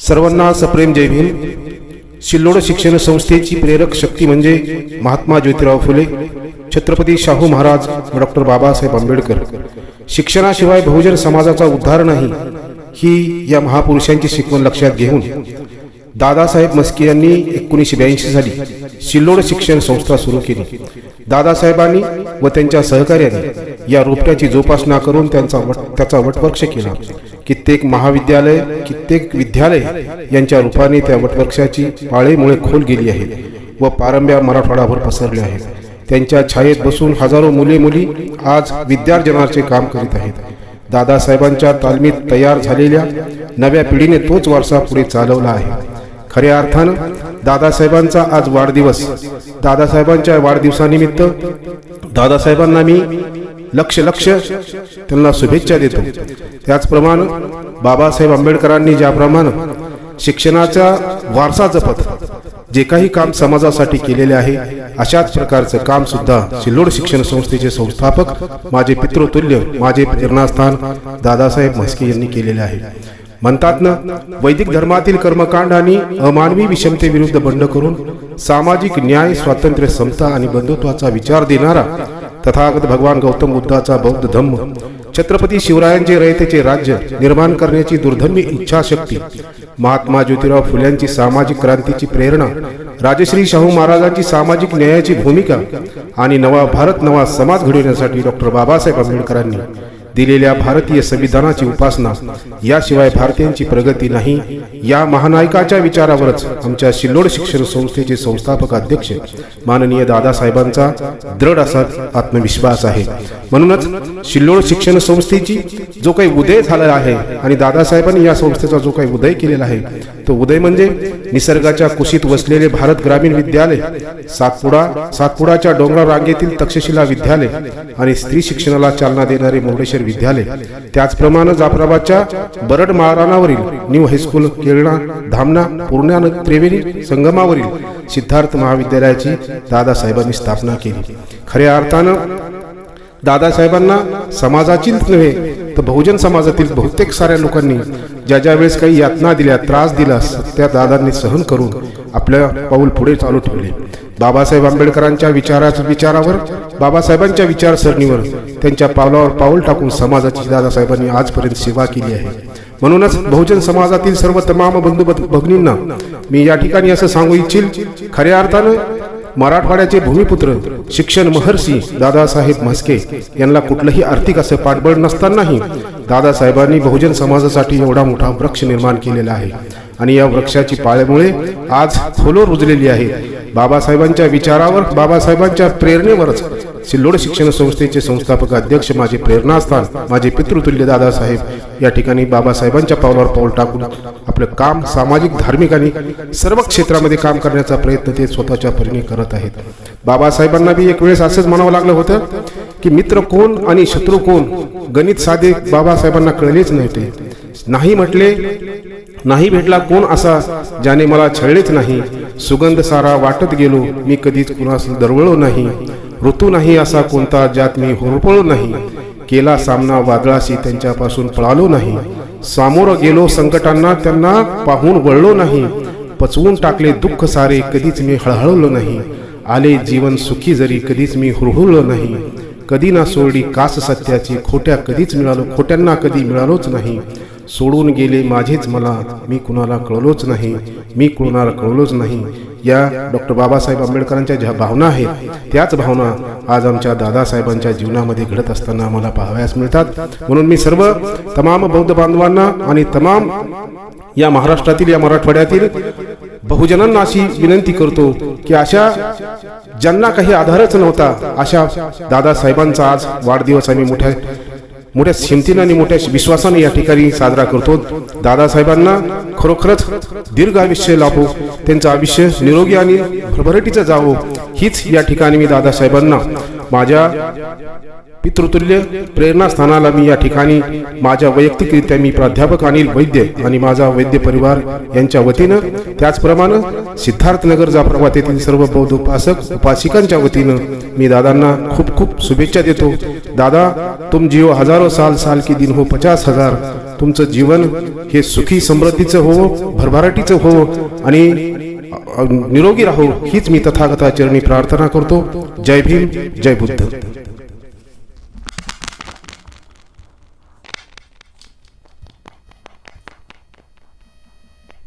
सर्वांना सप्रेम जय भीम। सिल्लोड शिक्षण संस्थेची प्रेरक शक्ती म्हणजे महात्मा ज्योतिराव फुले, छत्रपती शाहू महाराज व डॉक्टर बाबासाहेब आंबेडकर। शिक्षणाशिवाय बहुजन समाजाचा उद्धार नाही ही या महापुरुषांची शिकवण लक्षात घेऊन दादासाहेब म्हस्के यांनी 1982 साली सिल्लोड शिक्षण संस्था सुरू केली। दादासाहेबांनी व त्यांच्या सहकार्याने या रोपट्याची जोपासना करून त्याचा वटवृक्ष केला। कित्येक महाविद्यालय, कित्येक विद्यालय यांच्या रूपाने त्या वटवृक्षाची पाळेमुळे खोल गेली आहेत व पारंब्या मराठवाडाभर पसरले आहेत। त्यांच्या छायेत बसून हजारो मुले मुली आज विद्यार्जनाचे काम करीत आहेत। दादासाहेबांच्या तालमीत तयार झालेल्या नव्या पिढीने तोच वारसा पुढे चालवला आहे। खऱ्या अर्थानं दादासाहेबांचा आज वाढदिवस। दादासाहेबांच्या वाढदिवसानिमित्त दादासाहेबांना मी लक्ष त्यांना शुभेच्छा देतो। त्याचप्रमाणे बाबासाहेब आंबेडकरांनी ज्याप्रमाणे शिक्षणाचा वारसा जपत जे काही काम समाजासाठी केलेले आहे, अशाच प्रकारचं काम सुद्धा सिल्लोड शिक्षण संस्थेचे संस्थापक, माझे पितृतुल्य, माझे प्रेरणास्थान दादासाहेब म्हस्के यांनी केलेले आहे। म्हणतात ना, वैदिक धर्मातील कर्मकांड आणि अमानवी विषमतेविरुद्ध बंड करून सामाजिक न्याय, स्वातंत्र्य, समता आणि बंधुत्वाचा विचार देणारा तथागत भगवान गौतम बुद्धाचा बौद्ध धम्म, छत्रपती शिवरायांचे रयतेचे राज्य निर्माण करण्याची दुर्धम्य इच्छाशक्ती, महात्मा ज्योतिराव फुल्यांची सामाजिक क्रांतीची प्रेरणा, राजश्री शाहू महाराजांची सामाजिक न्यायाची भूमिका आणि नवा भारत, नवा समाज घडविण्यासाठी डॉक्टर बाबासाहेब आंबेडकरांनी दिलेल्या भारतीय संविधानाची उपासना, याशिवाय भारतीयांची प्रगती नाही, या महानायकाच्या विचारावरच आमच्या सिल्लोड शिक्षण संस्थेचे संस्थापक अध्यक्ष माननीय दादासाहेबांचा दृढ असा आत्मविश्वास आहे। म्हणूनच सिल्लोड शिक्षण संस्थेची जो काही उदय झाला आहे आणि दादासाहेबांनी या संस्थेचा जो काही उदय केलेला आहे, तो उदय म्हणजे निसर्गाच्या कुशीत वसलेले भारत ग्रामीण विद्यालय, सातपुडाच्या डोंगराळ रांगेतील तक्षशिला विद्यालय आणि स्त्री शिक्षणाला चालना देणारे मुर्डेश्वर विद्यालय, त्याचप्रमाणे जाफराबादच्या बरड माळरानावरील न्यू हायस्कूल, केळणा, धामणा, पूर्णा त्रिवेणी संगमावरील सिद्धार्थ महाविद्यालयाची दादासाहेबांनी स्थापना केली। खऱ्या अर्थानं दादासाहेबांना समाजाचीच नव्हे तर बहुजन समाजातील बहुतेक साऱ्या लोकांनी ज्या वेळेस काही यातना दिल्या, त्रास दिला, त्या दादांनी सहन करून आपल्या पाऊल पुढे चालू ठेवले। बाबासाहेब आंबेडकरांच्या विचारावर, बाबासाहेबांच्या विचारसरणीवर त्यांच्या पावलावर पाऊल टाकून समाजाची दादासाहेबांनी आजपर्यंत सेवा केली आहे। म्हणूनच बहुजन समाजातील सर्व तमाम बंधू भगिनींना मी या ठिकाणी असं सांगू इच्छिल, खऱ्या अर्थानं मराठवाड्याचे भूमिपुत्र, शिक्षण महर्षी दादासाहेब म्हस्के यांना कुठलंही आर्थिक असं पाठबळ नसतानाही दादासाहेबांनी बहुजन समाजासाठी एवढा मोठा वृक्ष निर्माण केलेला आहे आणि या वृक्षाची पाळेमुळे आज फुलं रुजलेली आहेत। बाबासाहेबांच्या विचारावर, बाबासाहेबांच्या प्रेरणेवरच सिल्लोड शिक्षण संस्थेचे संस्थापक अध्यक्ष, माझे प्रेरणास्थान, माझे पितृतुल्य दादासाहेब या ठिकाणी बाबासाहेबांच्या पावलावर पाऊल टाकून आपलं काम सामाजिक, धार्मिक आणि सर्व क्षेत्रामध्ये काम करण्याचा प्रयत्न ते स्वतःच्या परीने करत आहेत। बाबासाहेबांना बी एक वेळेस असंच म्हणावं लागलं होतं की मित्र कोण आणि शत्रू कोण गणित साधे बाबासाहेबांना कळलेच नव्हते। नाही म्हटले, नाही भेटला कोण असा ज्याने मला छळलेच नाही, सुगंध सारा वाटत गेलो मी कधीच कुणास दरवळलो नाही, ऋतू नाही असा कोणता ज्यात मी होरपळलो नाही, केला सामना वादळाशी त्यांच्यापासून पळालो नाही, सामोरं गेलो संकटांना त्यांना पाहून वळलो नाही, पचवून टाकले दुःख सारे कधीच मी हळहळलो नाही, आले जीवन सुखी जरी कधीच मी हुरहुरलो नाही, कधी ना सोडली कास सत्याची, खोट्यांना कधी मिळालोच नाही, सोडून गेले माझेच मला, मी कुणाला कळलोच नाही, मी कुणाला कळलोच नाही। या डॉक्टर बाबासाहेब आंबेडकरांच्या ज्या भावना आहेत, त्याच भावना आज आमच्या दादासाहेबांच्या जीवनामध्ये घडत असताना आम्हाला पाहावयास मिळतात। म्हणून मी सर्व तमाम बौद्ध बांधवांना आणि तमाम या महाराष्ट्रातील, या मराठवाड्यातील बहुजनांना अशी विनंती करतो की अशा ज्यांना काही आधारच नव्हता, अशा दादासाहेबांचा आज वाढदिवस आम्ही मोठ्या हिमतीने आणि मोठ्या विश्वासाने या ठिकाणी साजरा करतो। दादासाहेबांना खरोखरच दीर्घ आयुष्य लाभो, त्यांचं आयुष्य निरोगी आणि भरभराटीचं जावो, हीच या ठिकाणी मी दादासाहेबांना माझ्या पितृतुल्य प्रेरणास्थानाला मी या ठिकाणी माझ्या वैयक्तिकरित्या मी प्राध्यापक अनिल वैद्य आणि माझा वैद्य परिवार यांच्या वतीनं, त्याचप्रमाणे सिद्धार्थनगर जाफराबाद येथील सर्व बौद्ध उपासक उपासिकांच्या वतीनं मी दादांना खूप खूप शुभेच्छा देतो। दादा, तुम जिओ हजारो साल, साल की दिन हो 50,000। तुमचं जीवन हे सुखी समृद्धीचं हो, भरभराटीचं हो आणि निरोगी राहो हीच मी तथागता चरणी प्रार्थना करतो। जय भीम, जय बुद्ध।